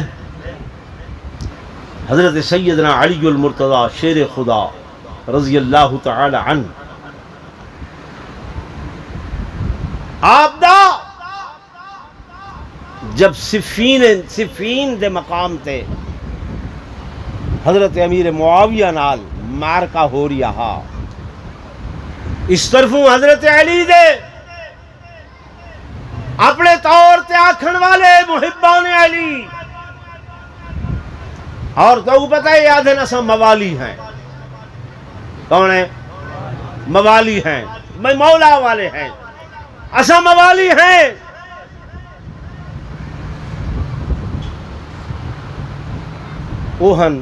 حضرت سیدنا علی المرتضی شیر خدا رضی اللہ تعالی عنہ آپ دا جب صفین دے مقام تے حضرت امیر معاویہ نال مارکا ہو رہا ہا اس طرفوں حضرت علی دے اپنے طور تے آکھن والے محبان علی اور تو پتہ ہے یاد ہے نا موالی ہیں کون ہیں موالی ہیں میں مولا والے ہیں اسا موالی ہیں اوہن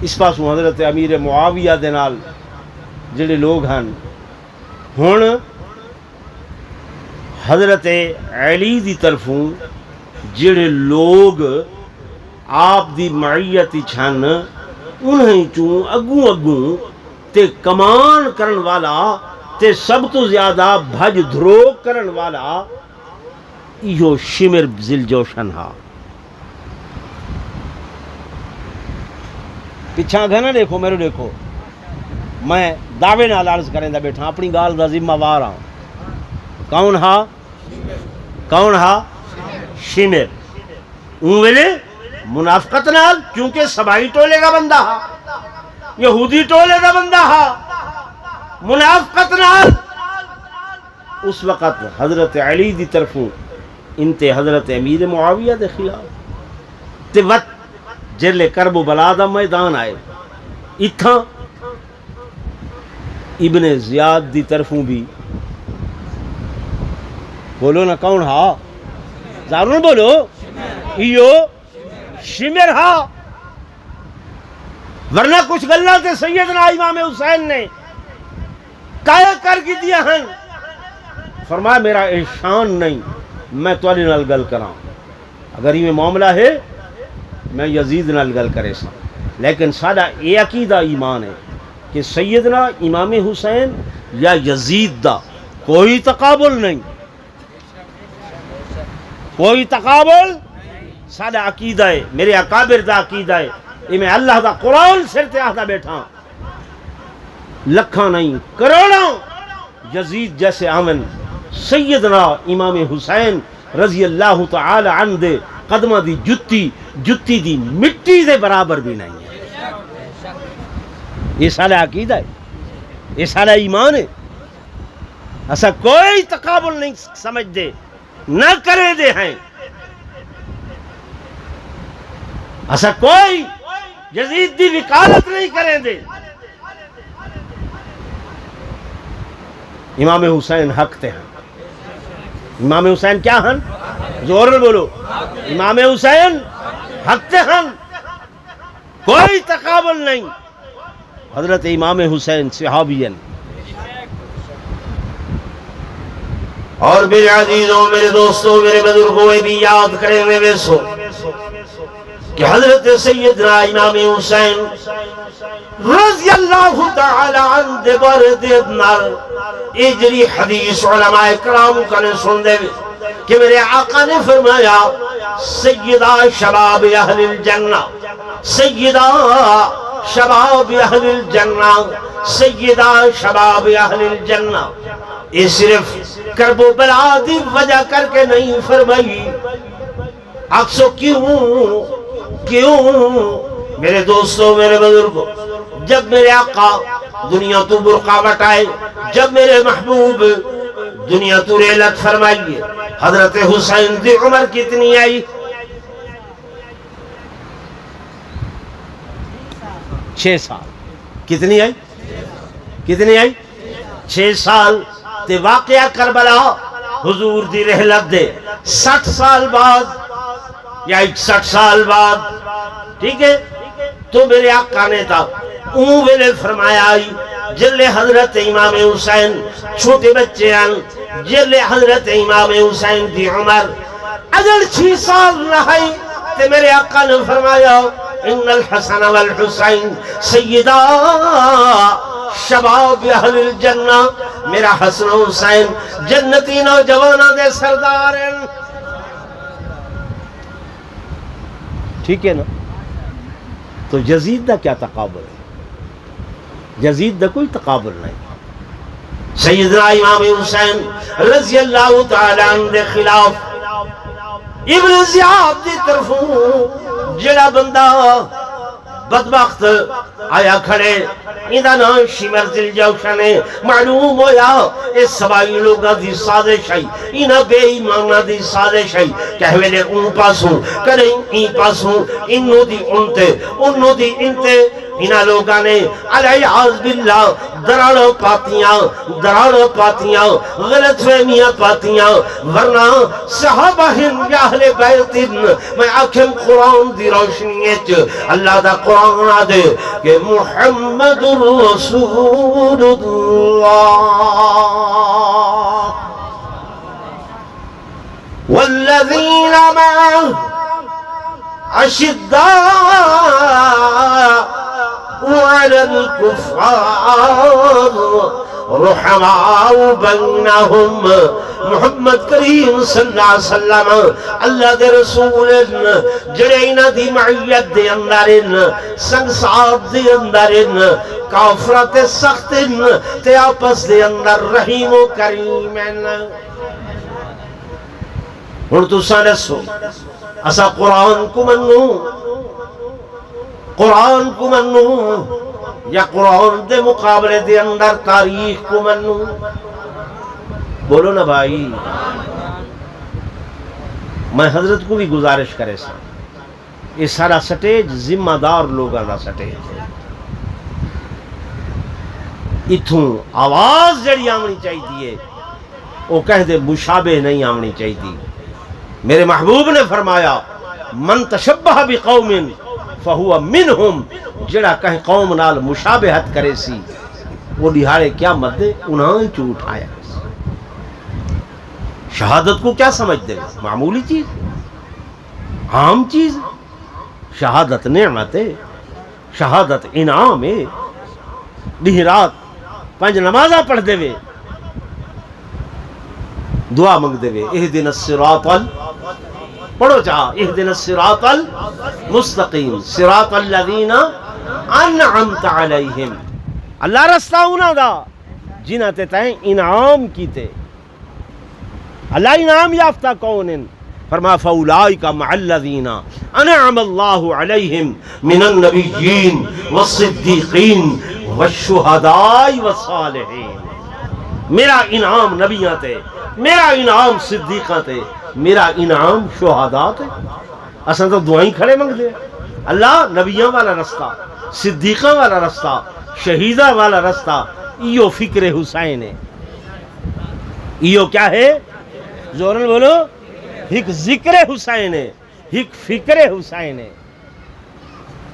اس پاسوں حضرت امیر معاویہ دے نال جڑے لوگ ہیں ہن حضرت علی دی طرفوں جڑے لوگ آپ دی معیت چھن انہیں چوں اگوں اگوں تے کمان کرن والا تے سب تو زیادہ بھج دھروگ کرن والا ایہو شمر ذل جوشن ہا. پچھا گھر نہ دیکھو میرے دیکھو میں دعوے نال عرض کریں دا بیٹھا اپنی گال دا ذمہ وار ہاں. کون ہا کون ہا شمر اون ویلے منافقت نال کیونکہ سبائی ٹولے کا بندہ ہا یہودی ٹولے کا بندہ ہا منافقت نال اس وقت حضرت علی دی طرفوں انتے حضرت امیر معاویہ دے خلاف تے وقت جلے کرب و بلا دا میدان آئے اتھاں ابن زیاد دی طرفوں بھی بولو نا کون ہا ضرور بولو ایو شمر ہا. ورنہ کچھ گلہ تے سیدنا امام حسین نے کایا کر کی دیا ہیں فرمایا میرا احسان نہیں میں تواڈے نال گل کراں اگر یہ معاملہ ہے میں یزید نال گل کرے سا لیکن سادہ یہ عقیدہ ایمان ہے کہ سیدنا امام حسین یا یزید دا کوئی تقابل نہیں کوئی تقابل سادہ عقیدہ ہے میرے اکابر دا عقیدہ ہے یہ میں اللہ دا قرآن سر تے آہدہ بیٹھا لکھاں نہیں کروڑوں یزید جیسے آمن سیدنا امام حسین رضی اللہ تعالی عنہ دے قدمہ دی جتی دی مٹی دے برابر بھی نہیں ہے. یہ سارا عقیدہ ہے یہ سارا ایمان ہے. ایسا کوئی تقابل نہیں سمجھ دے نہ کرے دے ہیں ایسا کوئی یزید دی وکالت نہیں کریں دے. امام حسین حق تے ہیں. امام حسین کیا ہیں زور میں بولو امام حسین حق تے ہیں کوئی تقابل نہیں. حضرت امام حسین صحابی ہیں. اور میرے عزیزوں میرے دوستوں میرے بزرگوں بھی یاد کریں میں ویسو کہ حضرت سیدنا امام حسین رضی اللہ تعالی عنہ دے بارے دے نال اجری حدیث علماء کرام کنے سن دے کہ میرے آقا نے فرمایا سیدہ شباب اہل الجنہ سیدہ شباب اہل الجنہ سیدہ شباب اہل الجنہ. یہ صرف کرب و بلا دی وجہ کر کے نہیں فرمائی. اکسو کیوں میرے دوستوں میرے بزرگوں جب میرے آقا دنیا تو برقع بٹائے جب میرے محبوب دنیا تو ریلت فرمائیے حضرت حسین دی عمر کتنی آئی 6 سال. کتنی آئی 6 سال تے واقعہ کربلا حضور دی رحلت دے 60 سال بعد یا 61 سال بعد ٹھیک ہے تو میرے آقا نے تھا اون ویلے فرمایا آئی جلے حضرت امام حسین چھوٹے بچے ہیں جلے حضرت امام حسین دی عمر اگر 6 سال رہائی تے میرے آقا نے فرمایا ان الحسن والحسین سیدہ شباب اہل الجنہ میرا حسن حسین جنتی نوجوانہ دے سردار ہیں. ٹھیک ہے نا. تو یزید دا کیا تقابل ہے یزید دا کوئی تقابل نہیں. سیدنا امام حسین رضی اللہ تعالی عنہ دے خلاف ابن زیاد دی طرفوں جڑا بندہ بدبخت آیا کھڑے ایدہ نا شمر ذل جوشن ہے معلوم ہویا اس سبائی لوگا دی سازش ہے اینا بے ایمانہ دی سازش ہے کہوے لے ان پاسوں کریں این پاسوں انہوں دی انتے انہوں دی انتے انہاں لوگاں نے علیہ باللہ دراڑ پاتیاں غلط فہمیاں پاتیاں، ورنہ صحابہ ہن یا اہل بیت میں آکھم قرآن دی روشنی اچ اللہ دا قرآن آدے کہ محمد رسول اللہ والذین معه اشداء على الكفار رحماء بینہم۔ محمد کریم صلی اللہ علیہ وسلم اللہ دے رسول جڑے انہاں دی معیت دے اندرن سنگ صاحب دے اندرن کافرت سختن تے آپس دے اندر رحیم و کریم ہن تساں دسو اسا قرآن کو منو یا قرآن دے مقابلے دے اندر تاریخ کو منو؟ بولو نا بھائی۔ میں حضرت کو بھی گزارش کرے سا یہ سارا سٹیج ذمہ دار لوگاں دا سٹیج ہے، اتھوں آواز جڑی آمنی چاہیے وہ کہہ دے مشابہ نہیں آمنی چاہیے۔ میرے محبوب نے فرمایا من تشبہ بقوم فہو منہم، جڑا کہیں قوم نال مشابہت کرے سی وہ دہاڑے کیا مدے انہاں چوٹ آیا۔ شہادت کو کیا سمجھ دے؟ معمولی چیز، عام چیز۔ شہادت نعمت ہے، شہادت انعام ہے۔ دن رات 5 نمازاں پڑھ دے وے، دعا منگ دے وے اہدنا الصراط پڑھو چاہا اہدنا الصراط المستقیم صراط الذین انعمت علیہم، اللہ رستہ انہاں دا جنہاں تے تائیں انعام کیتے۔ اللہ انعام یافتہ کون ہیں؟ فرما فاولئک مع الذین انعم اللہ علیہم من النبیین والصدیقین والشہداء والصالحین۔ میرا انعام نبیاں تے، میرا انعام صدیقاں تے، میرا انعام شہداء تے۔ اساں تو دعائیں کھڑے منگ دے اللہ نبیاں والا رستہ، صدیقاں والا رستہ، شہیداں والا رستہ، ایو فکر حسین ہے۔ ایو کیا ہے؟ زورن بولو، ایک ذکر حسین ہے، ایک فکر حسین ہے۔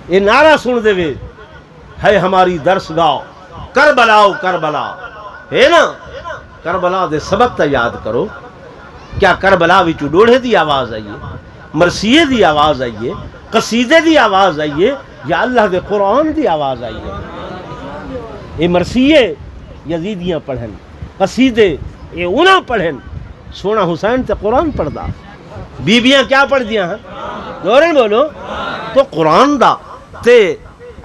یہ نعرہ سن دے وے ہے ہماری درسگاہ کربلا کربلا ہے نا، کربلا دے سبق تا یاد کرو۔ کیا کربلا وچوں ڈوڑے دی آواز آئیے، مرثیے دی آواز آئیے، قصیدے دی آواز آئیے، یا اللہ دے قرآن دی آواز آئیے؟ یہ مرثیے یزیدیاں پڑھن، قصیدے یہ انہاں پڑھن۔ سونا حسین تے قرآن پڑھدا، بیبیاں کیا پڑھ دیاں ہیں؟ دورن بولو تو قرآن دا تے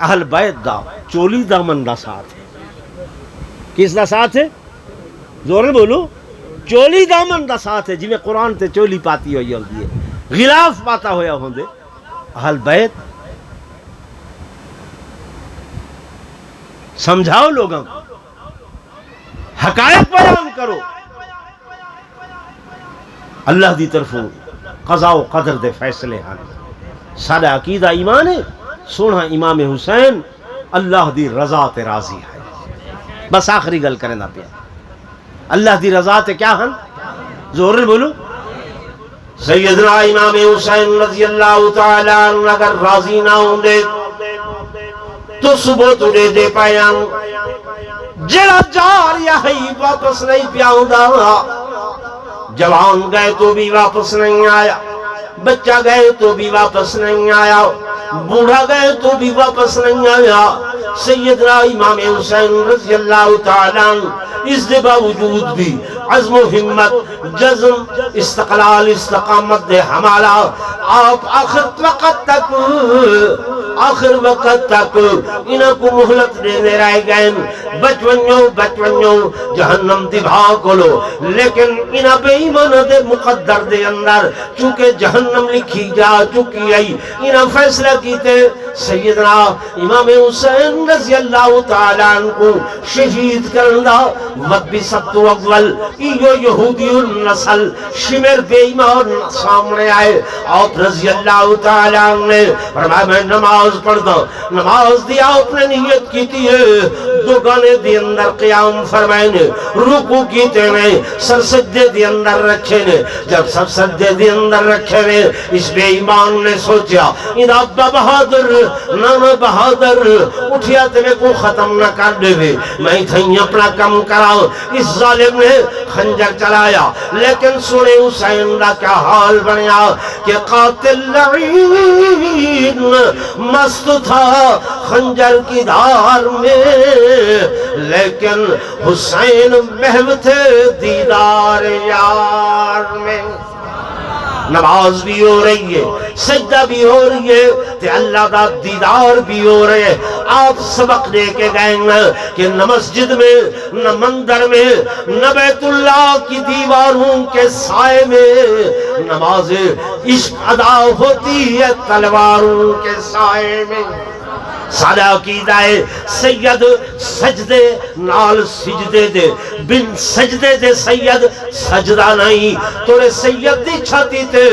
اہل بیت دا چولی دامن دا ساتھ ہے۔ کس دا ساتھ ہے؟ زورن بولو، چولی دامن دا ساتھ ہے، جی میں قرآن تے چولی پاتی ہوئی ہوتی ہے، غلاف پاتا ہویا ہوں دے اہل بیت۔ سمجھاؤ لوگاں، حقائق بیان کرو۔ اللہ دی طرفوں قضاء و قدر دے فیصلے ہیں، سارا عقیدہ ایمان ہے۔ سونا امام حسین اللہ دی رضا تے راضی ہے۔ بس آخری گل کرنا پیا، اللہ دی رضا تے کیا ہن؟ زور بولو، سیدنا امام حسین رضی اللہ تعالیٰ عنہ اگر راضی نہ ہوں دے تو صبح تڑے دے پایاں جڑا جار یا ہی واپس نہیں پیاؤں دا، جوان گئے تو بھی واپس نہیں آیا، بچہ گئے تو بھی واپس نہیں آیا، بوڑھا گئے تو بھی واپس نہیں آیا۔ سیدنا امام حسین رضی اللہ تعالیٰ عنہ اس دے باوجود بھی عزم و ہمت، جزم، استقلال، استقامت دے حمالہ آپ آخر وقت تک انہاں کو مہلت دینے رہ گئے۔ بچونیوں جہنم دی بھاگ لو، لیکن انہاں بے ایمان دے مقدر دے اندر چونکہ جہنم لکھی جا چکی ہے، انہاں فیصلہ کیتے سیدنا امام حسین رضی اللہ تعالیٰ عنہ کو شہید کرنا۔ وقت سبت اول ایو یہودی النسل شمر بے ایمان سامنے آئے، آپ رضی اللہ تعالیٰ عنہ نے فرمایا میں نماز نماز پڑھتا نماز دیا اپنے نیت کیتی ہے دو گانے دی اندر قیام فرمائے نے رکو کیتے نے سر سجدے دی اندر رکھے نے جب سر سجدے دی اندر رکھے نے اس بے ایمان نے سوچیا ان ابا بہادر نانا بہادر اٹھیا تے میں کو ختم نہ کر دے میں تھیں اپنا کم کراؤ اس ظالم نے خنجر چلایا لیکن سنے حسین دا کیا حال بنیا کہ قاتل لعین مست تھا خنجر کی دھار میں لیکن حسین محو تھے دیدار یار میں نماز بھی ہو رہی ہے سجدہ بھی ہو رہی ہے تے اللہ دا دیدار بھی ہو رہے ہیں آپ سبق دے کے گئے کہ نہ مسجد میں نہ مندر میں نہ بیت اللہ کی دیواروں کے سائے میں نماز عشق ادا ہوتی ہے تلواروں کے سائے میں سادہ عقیدہ ہے سید سجدے نال سجدے دے بن سجدے دے سید سجدہ نہیں توڑے سید دی چھاتی تے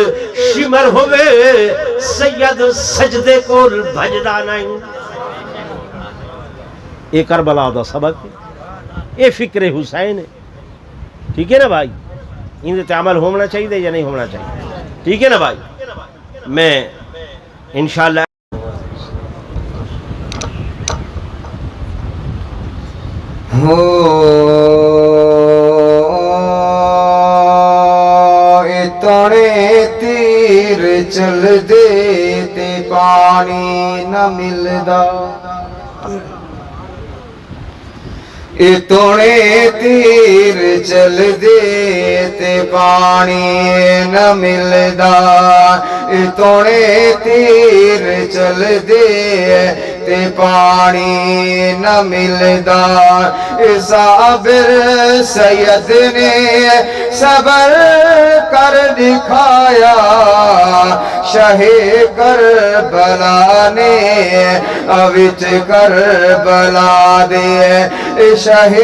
شمر ہوئے سید سجدے کو بھجدہ نہیں یہ کربلا دا سبق یہ فکر حسین ہے ٹھیک ہے نا بھائی ان تے عمل ہونا چاہیے یا نہیں ہونا چاہیے ٹھیک ہے نا بھائی میں انشاءاللہ اتنے تیر چل دے تے پانی نہ ملدا اتنے تیر چل دے تے پانی نہ ملدا اتنے تیر چل دے تے پانی نہ ملدا صابر سید نے صبر کر دکھایا شاہ کربلا نے اوچ کربلا دے شاہ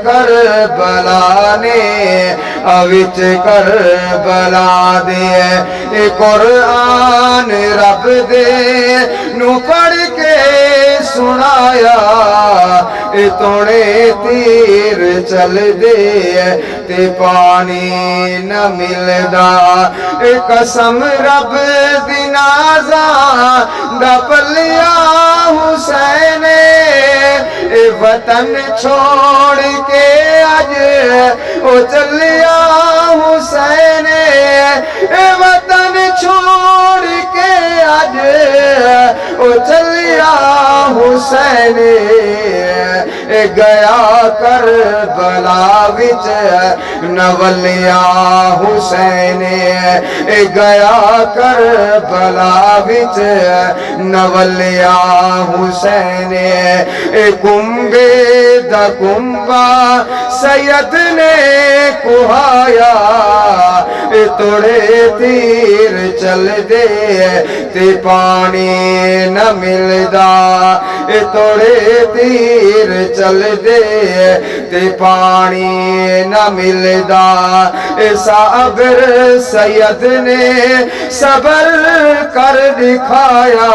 کربلا نے اوچ کربلا دے قرآن رب دے نو پڑھ کے سنایا توڑے تیر چل دے تے پانی نہ ملدا قسم رب دی نازاں دا پلیا حسین وطن چھوڑ کے اج او چلیا حسین وطن چھوڑ کے اج او چلیا حسین گیا کربلا وچ نولیا حسین گیا کربلا وچ نولیا حسین کنبے دا کنبا سید نے کہایا توڑے تیر چل دے تے پانی نہ ملدا توڑے تیر چل دے تے پانی نہ ملدا صابر سید نے صبر کر دکھایا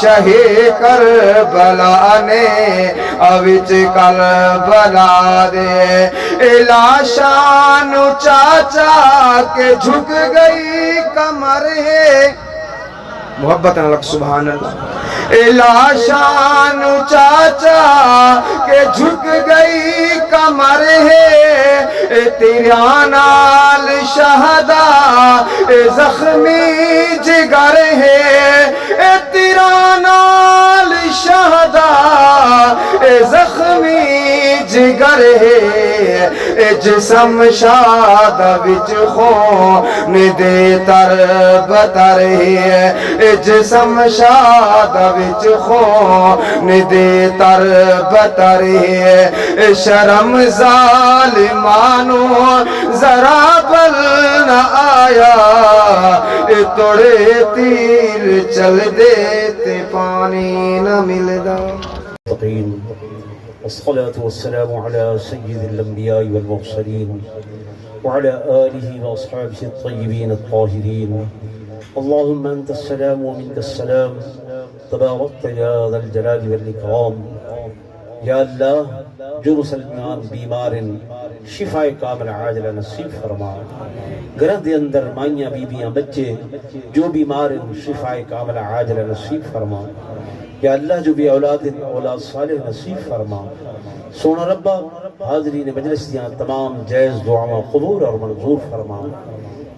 شاہ کربلا نے اوچ کربلا دے لاشان چاچا کے جھک گئی کمر ہے محبت نلک سبحان اللہ لاشان چاچا کے جھک گئی کمر ہے تیرا نال شہدا زخمی جگر ہے تیرا نال شہدا زخمی جگر ہے جسم شاد وچ خون دے تر بتر ہے جسم شاد وچ خون دے تر بتر ہے شرم ظالمانو ذرا بل نہ آیا توڑے تیر چل دے تے پانی نہ ملدا والصلاة والسلام على سيد الأنبياء والمرسلين وعلى آله وأصحابه الطيبين الطاهرين اللهم أنت السلام ومنك السلام تبارک یا ذا الجلال والاکرام۔ یا اللہ جو مسلمان بیمار شفا کامل عاجلہ نصیب فرما، گھر دے اندر مائیاں بیبیاں بچے جو بیمار شفا کامل عاجلہ نصیب فرما۔ یا اللہ جو بھی اولاد صالح نصیب فرما۔ سونا ربا حاضرین مجلس دیاں تمام جائز دعاواں قبول اور منظور فرما۔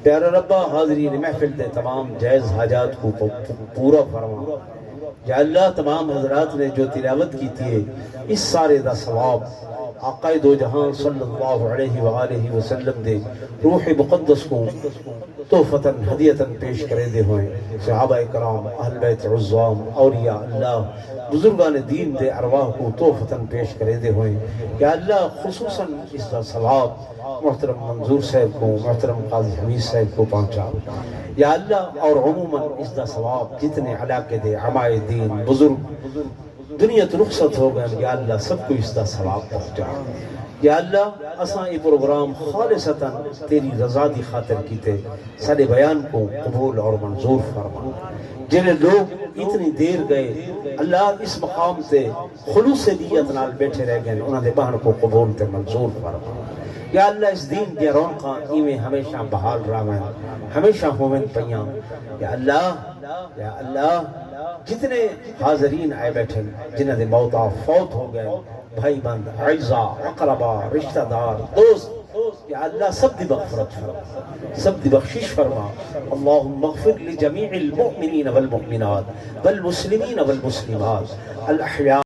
پیارا ربا حاضرین محفل دے تمام جائز حاجات کو پورا فرما۔ یا اللہ تمام حضرات نے جو تلاوت کی تھی اس سارے دا ثواب آقا دو جہاں صلی اللہ علیہ وآلہ وسلم دے روح مقدس کو تحفتاً ہدیتاً پیش کرے دے ہوئے، صحابہ کرام، اہل بیت عظام، اولیاء اللہ، بزرگان دین دے ارواح کو تحفتاً پیش کرے دے ہوئے۔ یا اللہ خصوصاً اس دا ثواب محترم منظور صاحب کو، محترم قاضی حمید صاحب کو پہنچا۔ یا اللہ اور عموماً اس دا ثواب جتنے علاقے دے عمائے دین بزرگ دنیا تو رخصت ہو گئے، یا اللہ سب کو اس دا ثواب پہنچا۔ یا اللہ اساں یہ پروگرام خالصتاً تیری رضا دی خاطر کیتے، سارے بیان کو قبول اور منظور فرما۔ جنہیں لوگ اتنی دیر گئے اللہ اس مقام سے خلوص نیت نال بیٹھے رہ گئے، انہوں نے بہن کو قبول تے منظور فرما۔ یا اللہ اس دین کے رونقاں ایویں ہمیشہ بحال رہن، ہمیشہ ہوون پیاں۔ یا اللہ جتنے حاضرین آئے بیٹھے جنہاں دے موتا فوت ہو گئے، بھائی بند، اعزاء، اقربا، رشتہ دار، دوست، یا اللہ سب دی مغفرت فرما، سب دی بخشش فرما۔ اللہم اغفر لجمیع المؤمنین والمؤمنات والمسلمین والمسلمات الاحیاء